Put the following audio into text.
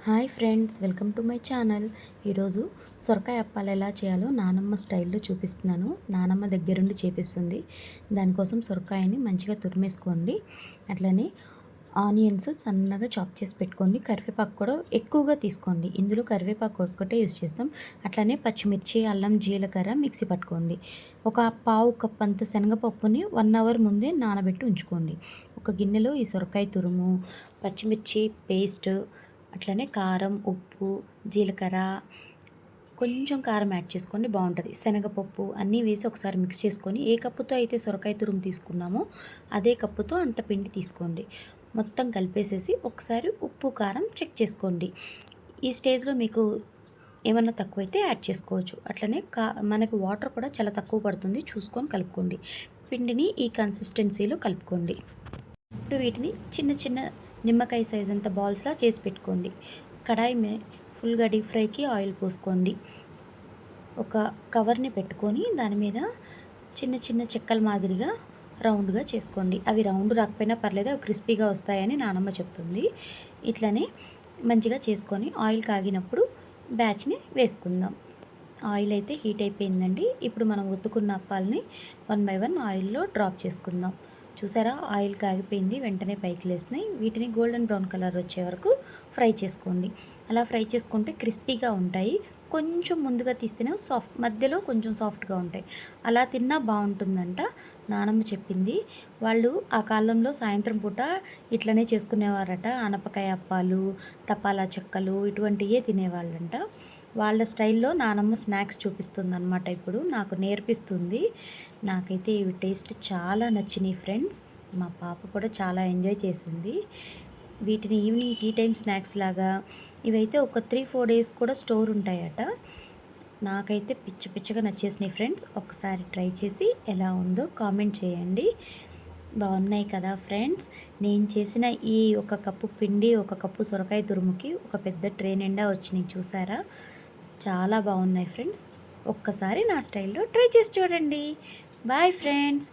Hi friends, welcome to my channel. ఈరోజు సొరకాయ అప్పాలు ఎలా చేయాలో నానమ్మ స్టైల్లో చూపిస్తున్నాను. నానమ్మ దగ్గరుండి చేపిస్తుంది. దానికోసం సొరకాయని మంచిగా తురిమేసుకోండి. అట్లనే ఆనియన్స్ సన్నగా చాప్ చేసి పెట్టుకోండి. కరివేపాకు కూడా ఎక్కువగా తీసుకోండి. ఇందులో కరివేపాకు ఒక్కటే యూస్ చేస్తాం. అట్లనే పచ్చిమిర్చి, అల్లం, జీలకర్ర మిక్సీ పట్టుకోండి. ఒక పావు కప్ అంత శనగపప్పుని 1 అవర్ ముందే నానబెట్టి ఉంచుకోండి. ఒక గిన్నెలో ఈ సొరకాయ తురుము, పచ్చిమిర్చి పేస్ట్, అట్లనే కారం, ఉప్పు, జీలకర్ర, కొంచెం కారం యాడ్ చేసుకోండి, బాగుంటుంది. శనగపప్పు అన్నీ వేసి ఒకసారి మిక్స్ చేసుకొని ఏ కప్పుతో అయితే సొరకాయ తురుము తీసుకున్నామో అదే కప్పుతో అంత పిండి తీసుకోండి. మొత్తం కలిపేసేసి ఒకసారి ఉప్పు కారం చెక్ చేసుకోండి. ఈ స్టేజ్లో మీకు ఏమన్నా తక్కువైతే యాడ్ చేసుకోవచ్చు. అట్లనే మనకు వాటర్ కూడా చాలా తక్కువ పడుతుంది, చూసుకొని కలుపుకోండి. పిండిని ఈ కన్సిస్టెన్సీలో కలుపుకోండి. ఇప్పుడు వీటిని చిన్న చిన్న నిమ్మకాయ సైజ్ అంత బాల్స్లా చేసి పెట్టుకోండి. కడాయి ఫుల్గా డీప్ ఫ్రైకి ఆయిల్ పోసుకోండి. ఒక కవర్ని పెట్టుకొని దాని మీద చిన్న చిన్న చెక్కల మాదిరిగా రౌండ్గా చేసుకోండి. అవి రౌండ్ రాకపోయినా పర్లేదు, అవి క్రిస్పీగా వస్తాయని నానమ్మ చెప్తుంది. ఇట్లనే మంచిగా చేసుకొని ఆయిల్ కాగినప్పుడు బ్యాచ్ని వేసుకుందాం. ఆయిల్ అయితే హీట్ అయిపోయిందండి. ఇప్పుడు మనం ఒత్తుకున్న అప్పాలని 1 బై 1 ఆయిల్లో డ్రాప్ చేసుకుందాం. చూసారా, ఆయిల్ కాగిపోయింది, వెంటనే పైకి లేస్తున్నాయి. వీటిని గోల్డెన్ బ్రౌన్ కలర్ వచ్చే వరకు ఫ్రై చేసుకోండి. అలా ఫ్రై చేసుకుంటే క్రిస్పీగా ఉంటాయి. కొంచెం ముందుగా తీస్తేనే మధ్యలో కొంచెం సాఫ్ట్గా ఉంటాయి. అలా తిన్నా బాగుంటుందంట, నానమ్మ చెప్పింది. వాళ్ళు ఆ కాలంలో సాయంత్రం పూట ఇట్లనే చేసుకునేవారట. ఆనపకాయ అప్పాలు, తపాలా చెక్కలు ఇటువంటివే తినేవాళ్ళంట. వాళ్ళ స్టైల్లో నానమ్మ స్నాక్స్ చూపిస్తుందన్నమాట. ఇప్పుడు నాకు నేర్పిస్తుంది. నాకైతే ఇవి టేస్ట్ చాలా నచ్చినాయి ఫ్రెండ్స్. మా పాప కూడా చాలా ఎంజాయ్ చేసింది. వీటిని ఈవినింగ్ టీ టైం స్నాక్స్ లాగా, ఇవైతే ఒక 3-4 డేస్ కూడా స్టోర్ ఉంటాయట. నాకైతే పిచ్చగా నచ్చేసినాయి ఫ్రెండ్స్. ఒకసారి ట్రై చేసి ఎలా ఉందో కామెంట్ చేయండి. బాగున్నాయి కదా ఫ్రెండ్స్. నేను చేసిన ఈ 1 కప్పు పిండి, 1 కప్పు సొరకాయ తురుముకి ఒక పెద్ద ట్రే నిండా వచ్చినాయి, చూసారా. చాలా బాగున్నాయి ఫ్రెండ్స్. ఒక్కసారి నా స్టైల్లో ట్రై చేసి చూడండి. Bye friends.